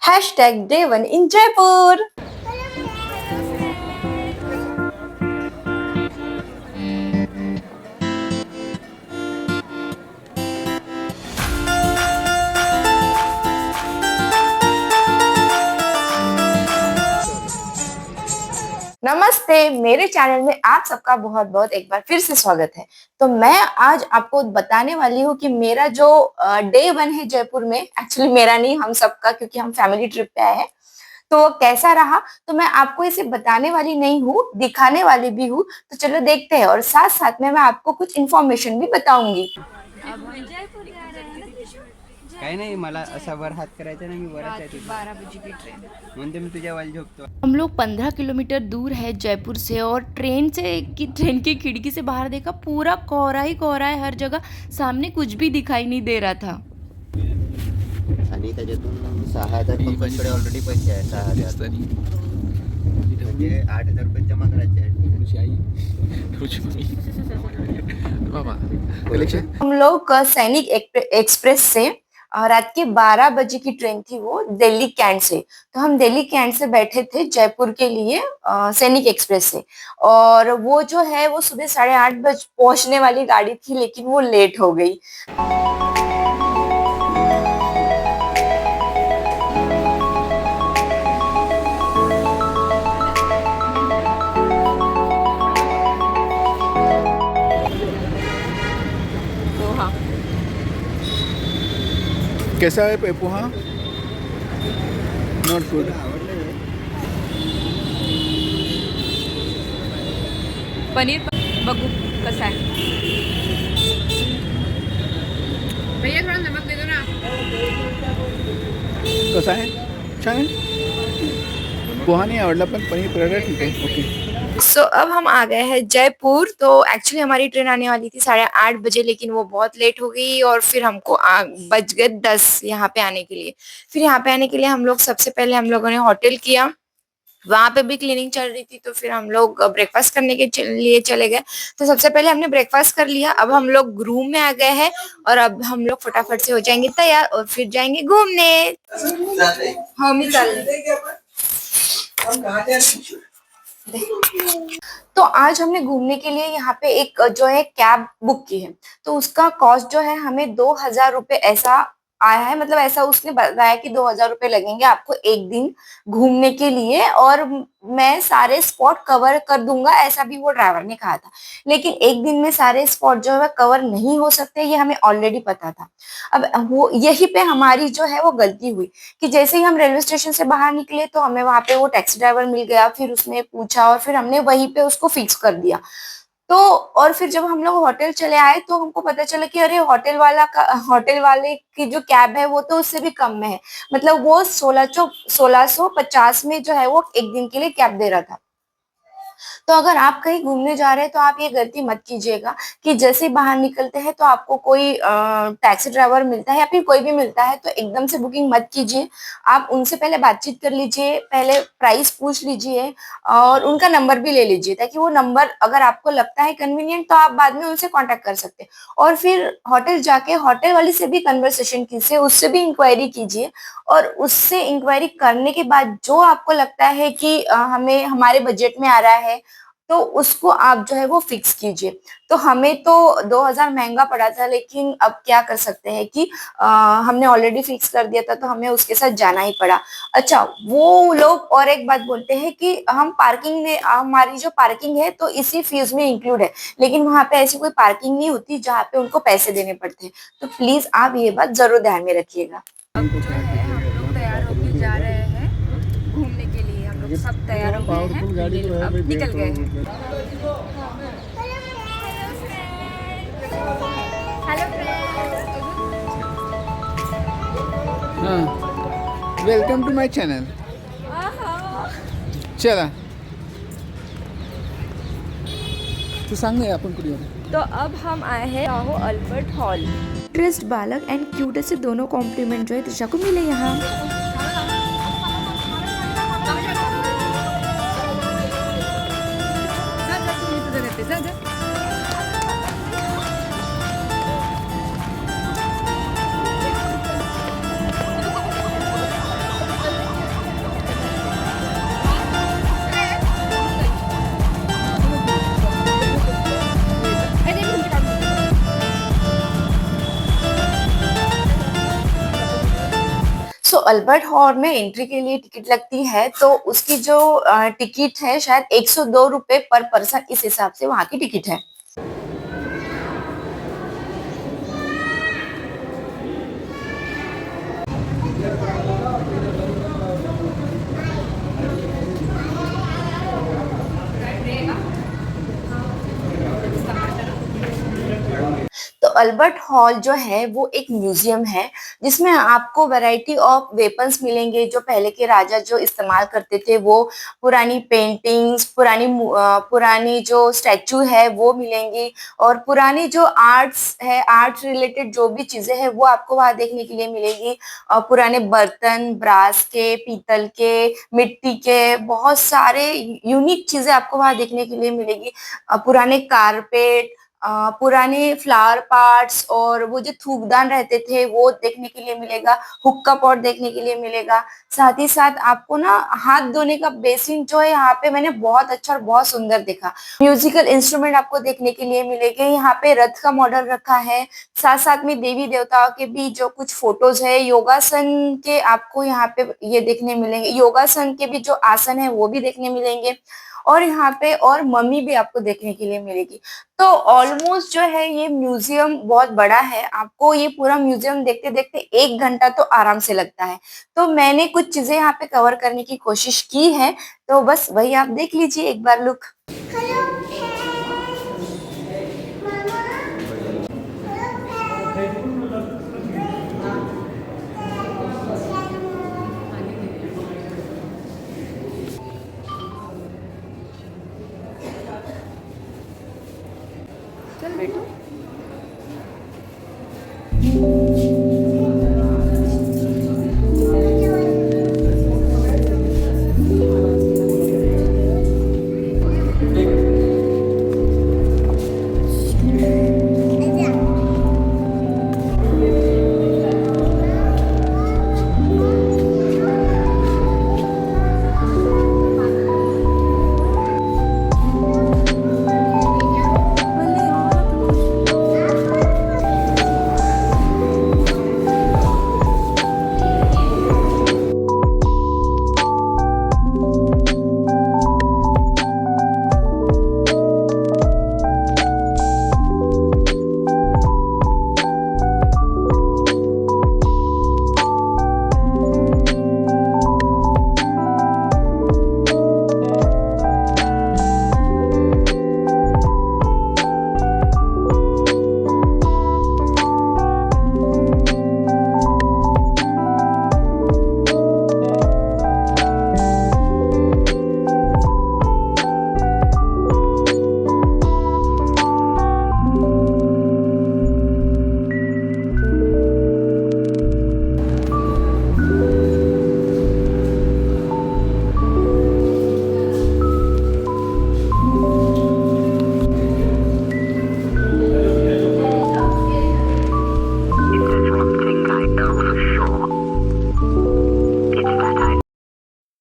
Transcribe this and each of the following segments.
#Day1 in Jaipur. नमस्ते, मेरे channel में आप सबका बहुत बहुत एक बार फिर से स्वागत है। तो मैं आज आपको बताने वाली हूँ कि मेरा जो Day1 है जयपुर में, एक्चुअली मेरा नहीं हम सबका, क्योंकि हम फैमिली ट्रिप पे आए हैं, तो वो कैसा रहा। तो मैं आपको इसे बताने वाली नहीं हूँ, दिखाने वाली भी हूँ। तो चलो देखते हैं, और साथ साथ में मैं आपको कुछ इन्फॉर्मेशन भी बताऊंगी। काही नाही, मला असा वर हात करायचा ना, मी वरच आहे तिथे 12 बजे की ट्रेन। म्हणते मी तुझ्या वाली झोपतो. हम लोग 15 किलोमीटर दूर है जयपुर से, और ट्रेन की खिड़की से बाहर देखा, पूरा कोहरा ही कोहरा है हर जगह, सामने कुछ भी दिखाई नहीं दे रहा था। आणि त्याच्यातून 6,000 पंकजकडे ऑलरेडी पैसे आहे. 6,000 म्हणजे 8,000 रुपये जमा करायचे आहेत. हम लोग सैनिक एक्सप्रेस से रात के 12 बजे की ट्रेन थी, वो दिल्ली कैंट से। तो हम दिल्ली कैंट से बैठे थे जयपुर के लिए सैनिक एक्सप्रेस से, और वो जो है वो सुबह 8:30 बजे पहुंचने वाली गाड़ी थी, लेकिन वो लेट हो गई। कैसा है पोहा? Not good. पनीर बघू कसा आहे. भैया थोड़ा नमक दे दो ना. कसा आहे? छान आहे. पोहा नाही आवडला, पण पनीर पराठा ठीक आहे. ओके. सो अब हम आ गए हैं जयपुर। तो एक्चुअली हमारी ट्रेन आने वाली थी 8:30 बजे, लेकिन वो बहुत लेट हो गई, और फिर हमको बज गए 10 यहाँ पे आने के लिए। फिर यहाँ पे आने के लिए हम लोग सबसे पहले हम लोगों ने होटल किया। वहां पे भी क्लीनिंग चल रही थी, तो फिर हम लोग ब्रेकफास्ट करने के लिए चले गए। तो सबसे पहले हमने ब्रेकफास्ट कर लिया। अब हम लोग रूम में आ गए हैं, और अब हम लोग फटाफट से हो जाएंगे तैयार, और फिर जाएंगे घूमने। हम ही चल तो आज हमने घूमने के लिए यहाँ पे एक जो है कैब बुक की है। तो उसका कॉस्ट जो है हमें 2,000 रुपये ऐसा आया है। मतलब ऐसा उसने बताया कि 2,000 रुपये लगेंगे आपको एक दिन घूमने के लिए, और मैं सारे स्पॉट कवर कर दूंगा, ऐसा भी वो ड्राइवर ने कहा था। लेकिन एक दिन में सारे स्पॉट जो है कवर नहीं हो सकते, ये हमें ऑलरेडी पता था। अब वो यही पे हमारी जो है वो गलती हुई कि जैसे ही हम रेलवे स्टेशन से बाहर निकले, तो हमें वहां पे वो टैक्सी ड्राइवर मिल गया। फिर उसने पूछा, और फिर हमने वहीं पे उसको फिक्स कर दिया। तो और फिर जब हम लोग होटल चले आए, तो हमको पता चला कि अरे होटल वाले की जो कैब है वो तो उससे भी कम में है। मतलब वो 1650 में जो है वो एक दिन के लिए कैब दे रहा था। तो अगर आप कहीं घूमने जा रहे हैं, तो आप ये गलती मत कीजिएगा कि जैसे ही बाहर निकलते हैं तो आपको कोई टैक्सी ड्राइवर मिलता है या फिर कोई भी मिलता है, तो एकदम से बुकिंग मत कीजिए। आप उनसे पहले बातचीत कर लीजिए, पहले प्राइस पूछ लीजिए, और उनका नंबर भी ले लीजिए, ताकि वो नंबर अगर आपको लगता है कन्वीनियंट, तो आप बाद में उनसे कांटेक्ट कर सकते हैं। और फिर होटल जाके होटल वाली से भी कन्वर्सेशन कीजिए, उससे भी इंक्वायरी कीजिए, और उससे इंक्वायरी करने के बाद जो आपको लगता है कि हमें हमारे बजट में आ रहा है, तो उसको आप जो है वो फिक्स कीजिए। तो हमें तो 2,000 महंगा पड़ा था, लेकिन अब क्या कर सकते हैं कि हमने ऑलरेडी फिक्स कर दिया था, तो हमें उसके साथ जाना ही पड़ा। अच्छा, वो लोग और एक बात बोलते हैं कि हम पार्किंग में, हमारी जो पार्किंग है तो इसी फीस में इंक्लूड है, लेकिन वहां पे ऐसी कोई पार्किंग नहीं होती जहाँ पे उनको पैसे देने पड़ते हैं। तो प्लीज आप ये बात जरूर ध्यान में रखिएगा। अब जो है हम लोग तैयार होके जा रहे हैं घूमने के लिए। हम लोग सब तैयार हो गए हैं, अब निकल गए हैं। Welcome to my channel. चला, तू सांग ना आपण कुठे जाऊ. तो अब हम आए हैं राहो अल्बर्ट हॉल। ड्रेस्ड बालक एंड क्यूट से दोनों कॉम्प्लीमेंट जो है त्रिशा को मिले यहाँ। अल्बर्ट हॉल में एंट्री के लिए टिकट लगती है, तो उसकी जो टिकट है शायद 102 रुपए पर पर्सन, इस हिसाब से वहाँ की टिकट है। तो अल्बर्ट हॉल जो है वो एक म्यूजियम है, जिसमें आपको वैरायटी ऑफ वेपन्स मिलेंगे जो पहले के राजा जो इस्तेमाल करते थे, वो पुरानी पेंटिंग्स, पुरानी जो स्टैचू है वो मिलेंगी, और पुरानी जो आर्ट्स है, आर्ट्स रिलेटेड जो भी चीजें हैं वो आपको वहाँ देखने के लिए मिलेगी। पुराने बर्तन, ब्रास के, पीतल के, मिट्टी के, बहुत सारे यूनिक चीजें आपको वहाँ देखने के लिए मिलेगी। पुराने कारपेट, पुराने फ्लावर पार्ट्स, और वो जो थूकदान रहते थे वो देखने के लिए मिलेगा। हुक्का पॉट देखने के लिए मिलेगा। साथ ही साथ आपको ना हाथ धोने का बेसिन जो है यहाँ पे मैंने बहुत अच्छा और बहुत सुंदर देखा। म्यूजिकल इंस्ट्रूमेंट आपको देखने के लिए मिलेंगे। यहाँ पे रथ का मॉडल रखा है, साथ साथ में देवी देवताओं के भी जो कुछ फोटोज है, योगासन के आपको यहाँ पे ये देखने मिलेंगे। योगासन के भी जो आसन है वो भी देखने मिलेंगे, और यहाँ पे और मम्मी भी आपको देखने के लिए मिलेगी। तो ऑलमोस्ट जो है ये म्यूजियम बहुत बड़ा है, आपको ये पूरा म्यूजियम देखते देखते 1 घंटा तो आराम से लगता है। तो मैंने कुछ चीजें यहाँ पे कवर करने की कोशिश की है, तो बस वही आप देख लीजिए एक बार लुक। चल बेटू।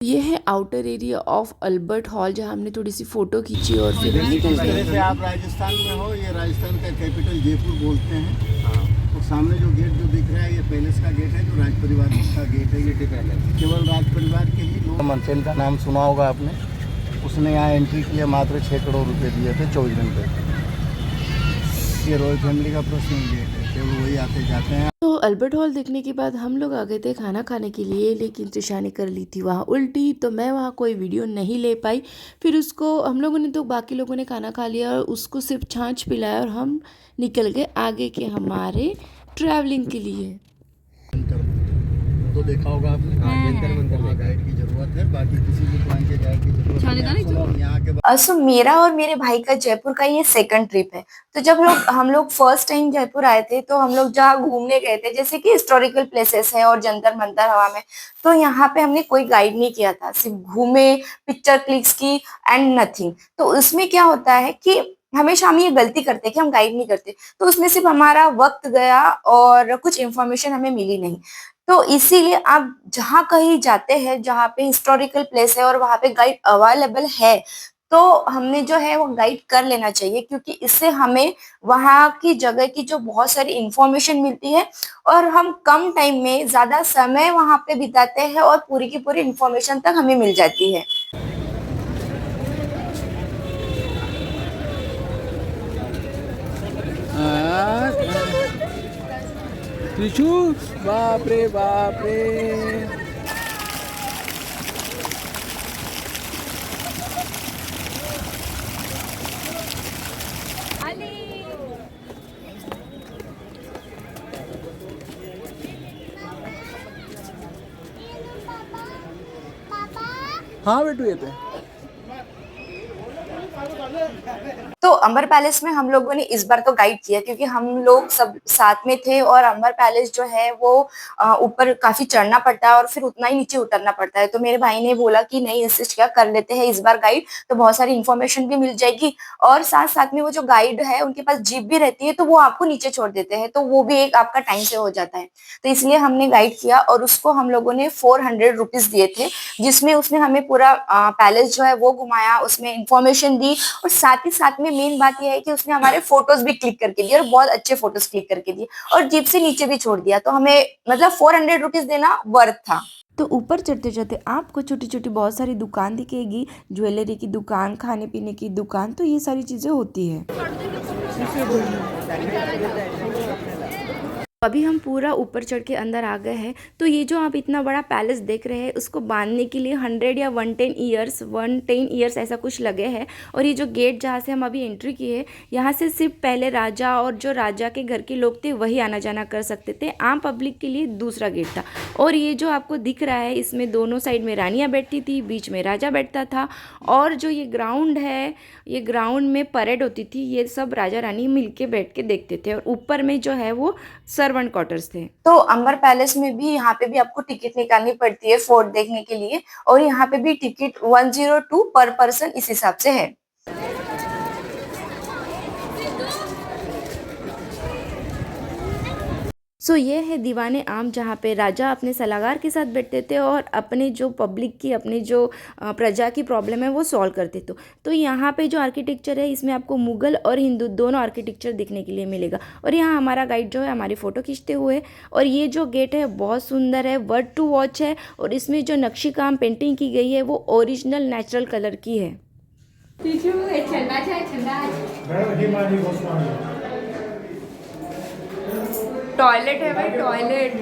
ये है outer area of Albert hall, जहाँ हमने थोड़ी सी फोटो खींची और फिर निकल गए। जैसे आप राजस्थान में हो, ये राजस्थान का कैपिटल जयपुर बोलते हैं। तो सामने जो गेट जो दिख रहा है ये पैलेस का गेट है, जो राज परिवार का गेट है। ये पैलेस केवल राज परिवार के ही लोग। मनसेन का नाम सुना होगा आपने, उसने यहाँ एंट्री के लिए मात्र 6 करोड़ रुपए दिए थे 24 घंटे। ये रॉयल फैमिली का पर्सनल गेट है, केवल वही आते जाते हैं। तो अल्बर्ट हॉल देखने के बाद हम लोग आ गए थे खाना खाने के लिए, लेकिन त्रिशा ने कर ली थी वहाँ उल्टी, तो मैं वहाँ कोई वीडियो नहीं ले पाई। फिर उसको हम लोगों ने, तो बाकी लोगों ने खाना खा लिया और उसको सिर्फ छाछ पिलाया, और हम निकल गए आगे के हमारे ट्रैवलिंग के लिए। तो देखा होगा आपने, गाइड की जरूरत है, बाकी किसी भी प्लान के गाइड की जरूरत नहीं। यहाँ के सो मेरा और मेरे भाई का जयपुर का ये सेकंड ट्रिप है। तो जब हम लोग फर्स्ट टाइम जयपुर आए थे, तो हम लोग जहाँ घूमने गए थे, जैसे कि हिस्टोरिकल प्लेसेस है और जंतर मंतर हवा में, तो यहाँ पे हमने कोई गाइड नहीं किया था, सिर्फ घूमे, पिक्चर क्लिक्स की एंड नथिंग। तो उसमें क्या होता है कि हमेशा हम ये गलती करते हैं कि हम गाइड नहीं करते, तो उसमें सिर्फ हमारा वक्त गया और कुछ इन्फॉर्मेशन हमें मिली नहीं। तो इसीलिए आप जहाँ कहीं जाते हैं, जहाँ पे हिस्टोरिकल प्लेस है और वहाँ पे गाइड अवेलेबल है, तो हमने जो है वो गाइड कर लेना चाहिए, क्योंकि इससे हमें वहाँ की जगह की जो बहुत सारी इंफॉर्मेशन मिलती है और हम कम टाइम में ज्यादा समय वहाँ पे बिताते हैं और पूरी की पूरी इंफॉर्मेशन तक हमें मिल जाती है। त्रिशू बाप रे बाप रे। हाँ बेटू येते तो अंबर पैलेस में हम लोगों ने इस बार तो गाइड किया, क्योंकि हम लोग सब साथ में थे और अंबर पैलेस जो है वो ऊपर काफी चढ़ना पड़ता है और फिर उतना ही नीचे उतरना पड़ता है। तो मेरे भाई ने बोला कि नहीं, इंसिस्ट क्या कर लेते हैं इस बार गाइड, तो बहुत सारी इन्फॉर्मेशन भी मिल जाएगी और साथ साथ में वो जो गाइड है उनके पास जीप भी रहती है, तो वो आपको नीचे छोड़ देते हैं, तो वो भी एक आपका टाइम सेव हो जाता है। तो इसलिए हमने गाइड किया और उसको हम लोगों ने 400 रुपीज दिए थे, जिसमें उसने हमें पूरा पैलेस जो है वो घुमाया, उसमें इंफॉर्मेशन दी और साथ में मेन बात यह है कि उसने हमारे फोटोज भी क्लिक करके दिए और बहुत अच्छे फोटोज क्लिक करके दिए और जीप से नीचे भी छोड़ दिया। तो हमें मतलब 400 रुपीज देना वर्थ था। तो ऊपर चढ़ते चढ़ते आपको छोटी छोटी बहुत सारी दुकान दिखेगी, ज्वेलरी की दुकान, खाने पीने की दुकान, तो ये सारी चीज़ें होती है। अभी हम पूरा ऊपर चढ़ के अंदर आ गए हैं। तो ये जो आप इतना बड़ा पैलेस देख रहे हैं, उसको बांधने के लिए 100 या 110 ईयर्स ऐसा कुछ लगे हैं। और ये जो गेट जहाँ से हम अभी एंट्री किए, यहाँ से सिर्फ पहले राजा और जो राजा के घर के लोग थे वही आना जाना कर सकते थे, आम पब्लिक के लिए दूसरा गेट था। और ये जो आपको दिख रहा है, इसमें दोनों साइड में रानियाँ बैठती थी, बीच में राजा बैठता था। और जो ये ग्राउंड है, ये ग्राउंड में परेड होती थी, ये सब राजा रानी मिलके बैठ के देखते थे। और ऊपर में जो है वो सर्वेंट क्वार्टर्स थे। तो अंबर पैलेस में भी यहाँ पे भी आपको टिकट निकालनी पड़ती है फोर्ट देखने के लिए, और यहाँ पे भी टिकट 102 पर पर्सन इस हिसाब से है। सो ये है दीवाने आम, जहाँ पे राजा अपने सलाहकार के साथ बैठते थे और अपने जो पब्लिक की, अपने जो प्रजा की प्रॉब्लम है वो सॉल्व करते थे। तो यहाँ पे जो आर्किटेक्चर है, इसमें आपको मुग़ल और हिंदू दोनों आर्किटेक्चर देखने के लिए मिलेगा। और यहाँ हमारा गाइड जो है हमारी फ़ोटो खींचते हुए। और ये जो गेट है बहुत सुंदर है, वर्थ टू वॉच है। और इसमें जो नक्शी काम पेंटिंग की गई है वो ओरिजिनल नेचुरल कलर की है। टॉयलेट है भाई, टॉयलेट।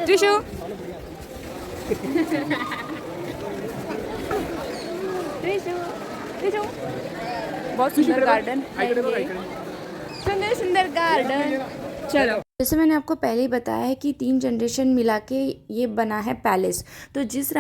टिशू बहुत सुंदर गार्डन है, सुंदर सुंदर गार्डन। चलो, जैसे मैंने आपको पहले ही बताया है कि 3 जनरेशन मिला के ये बना है पैलेस। तो जिस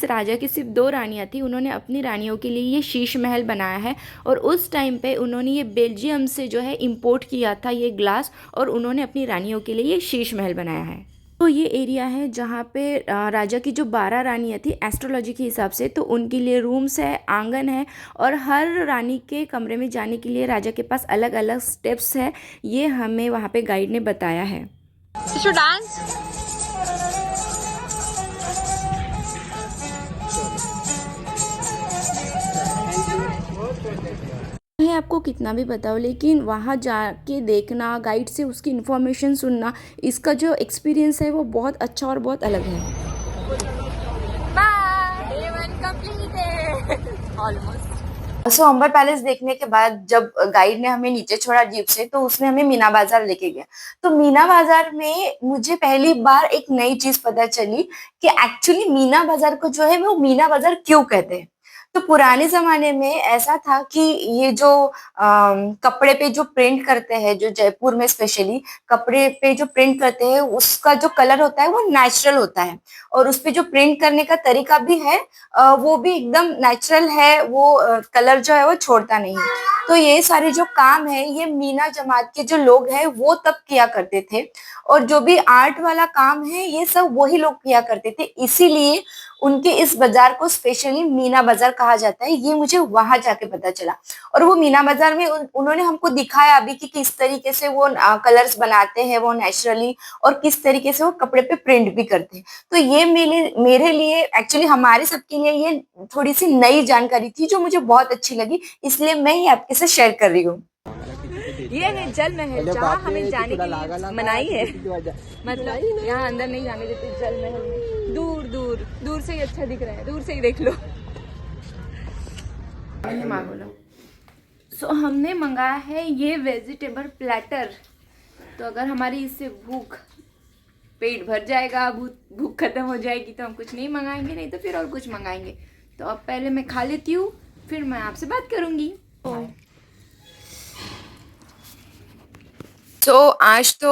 राजा की सिर्फ 2 रानियाँ थी, उन्होंने अपनी रानियों के लिए ये शीश महल बनाया है। और उस टाइम पे उन्होंने ये बेल्जियम से जो है इंपोर्ट किया था ये ग्लास, और उन्होंने अपनी रानियों के लिए ये शीश महल बनाया है। तो ये एरिया है जहाँ पे राजा की जो 12 रानियाँ थी एस्ट्रोलॉजी के हिसाब से, तो उनके लिए रूम्स है, आंगन है। और हर रानी के कमरे में जाने के लिए राजा के पास अलग अलग स्टेप्स है। ये हमें वहाँ पे गाइड ने बताया है। डांस मैं आपको कितना भी बताऊँ, लेकिन वहाँ जाके देखना, गाइड से उसकी इन्फॉर्मेशन सुनना, इसका जो एक्सपीरियंस है वो बहुत अच्छा और बहुत अलग है। सो अंबर पैलेस देखने के बाद जब गाइड ने हमें नीचे छोड़ा जीप से, तो उसने हमें मीना बाजार लेके गया। तो मीना बाजार में मुझे पहली बार एक नई चीज पता चली कि एक्चुअली मीना बाजार को जो है वो मीना बाजार क्यों कहते हैं। तो पुराने जमाने में ऐसा था कि ये जो कपड़े पे जो प्रिंट करते हैं, जो जयपुर में स्पेशली कपड़े पे जो प्रिंट करते हैं, उसका जो कलर होता है वो नेचुरल होता है और उस पे जो प्रिंट करने का तरीका भी है वो भी एकदम नेचुरल है, वो कलर जो है वो छोड़ता नहीं। तो ये सारे जो काम है ये मीना जमात के जो लोग हैं वो तब किया करते थे, और जो भी आर्ट वाला काम है ये सब वही लोग किया करते थे। इसीलिए उनके इस बाजार को स्पेशली मीना बाजार कहा जाता है, ये मुझे वहां जाके पता चला। और वो मीना बाजार में उन्होंने हमको दिखाया अभी कि किस तरीके से वो कलर्स बनाते हैं वो नेचुरली, और किस तरीके से वो कपड़े पे प्रिंट भी करते हैं। तो ये मेरे लिए एक्चुअली हमारे सबके लिए ये थोड़ी सी नई जानकारी थी जो मुझे बहुत अच्छी लगी, इसलिए मैं ये आपके साथ शेयर कर रही हूँ। ये है जल महल जहाँ हमें जाने के लिए मनाही है, मतलब यहाँ अंदर नहीं जाने देते जल महल में। दूर दूर दूर से ही अच्छा दिख रहा है, दूर से ही देख लो। सो हमने मंगाया है ये वेजिटेबल प्लेटर। तो अगर हमारी इससे पेट भर जाएगा, भूख खत्म हो जाएगी तो हम कुछ नहीं मंगाएंगे, नहीं तो फिर और कुछ मंगाएंगे। तो अब पहले मैं खा लेती हूँ, फिर मैं आपसे बात करूँगी। तो आज तो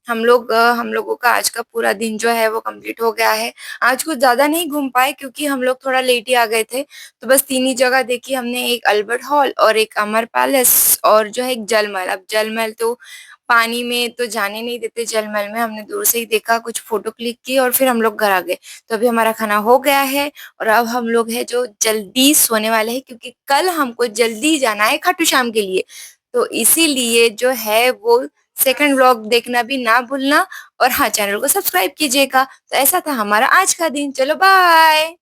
हम लोगों का आज का पूरा दिन जो है वो कंप्लीट हो गया है। आज कुछ ज्यादा नहीं घूम पाए क्योंकि हम लोग थोड़ा लेट ही आ गए थे। तो बस 3 ही जगह देखी हमने, एक अल्बर्ट हॉल और एक अमर पैलेस और जो है एक जलमहल। अब जलमहल तो पानी में तो जाने नहीं देते, जलमहल में हमने दूर से ही देखा, कुछ फोटो क्लिक की और फिर हम लोग घर आ गए। तो अभी हमारा खाना हो गया है और अब हम लोग है जो जल्दी सोने वाले हैं क्योंकि कल हमको जल्दी जाना है खाटू श्याम के लिए। तो इसीलिए जो है वो सेकंड व्लॉग देखना भी ना भूलना, और हाँ चैनल को सब्सक्राइब कीजिएगा। तो ऐसा था हमारा आज का दिन, चलो बाय।